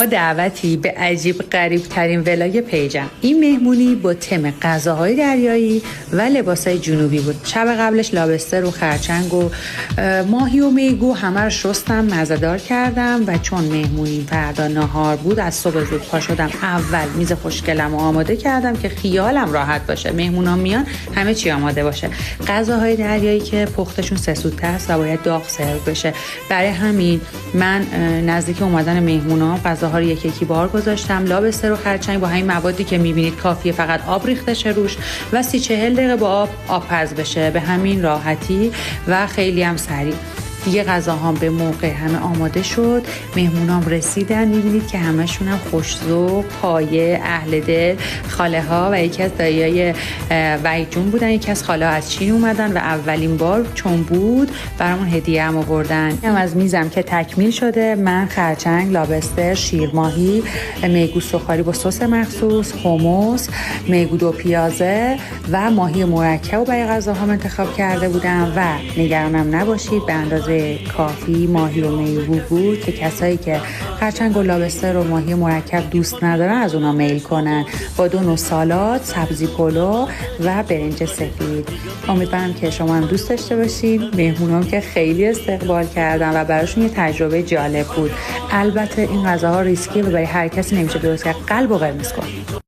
با دعوتی به عجیب غریب ترین ولای پیجم. این مهمونی با تم غذاهای دریایی و لباسای جنوبی بود. شب قبلش لابستر و خرچنگ و ماهی و میگو همه رو شستم، مزه‌دار کردم و چون مهمونی فردا نهار بود از صبح زود پا شدم. اول میز خوشگلم رو آماده کردم که خیالم راحت باشه، مهمونا میان همه چی آماده باشه. غذاهای دریایی که پختشون سه‌سوته است و باید داغ سرو بشه. برای همین من نزدیک اومدن مهمونا غذاها رو یکی بار گذاشتم. لابستر و خرچنگ با همین موادی که میبینید کافیه فقط آب ریخته شه روش و 30-40 دقیقه با آب پز بشه. به همین راحتی و خیلی هم سریع. دیگه غذاهام به موقع همه آماده شد. مهمونام رسیدن، میبینید که همشون هم خوش‌ذوق، پایه، اهل دل، خاله ها و یکی از داییای وحید جون بودن. یکی از خاله ها از چین اومدن و اولین بار چون بود برامون هدیه هم آوردن. هم از میزم که تکمیل شده، من خرچنگ، لابستر، شیرماهی، میگو سوخاری با سس مخصوص، حمص، میگو دو پیازه و ماهی مرکب برای غذاهام انتخاب کرده بودم و نگرانم نباشید به اندازه کافی ماهی و میگو بود که کسایی که خرچنگ و لابستر و ماهی مرکب دوست ندارن از اونا میل کنن. با 2 نوع سالاد، سبزی پلو و برنج سفید. امیدوارم که شما هم دوست داشته باشین. مهمونام که خیلی استقبال کردن و براشون یه تجربه جالب بود. البته این غذاها ریسکیه و برای هر کسی نمیشه درست کرد. قلب و قرمز کن.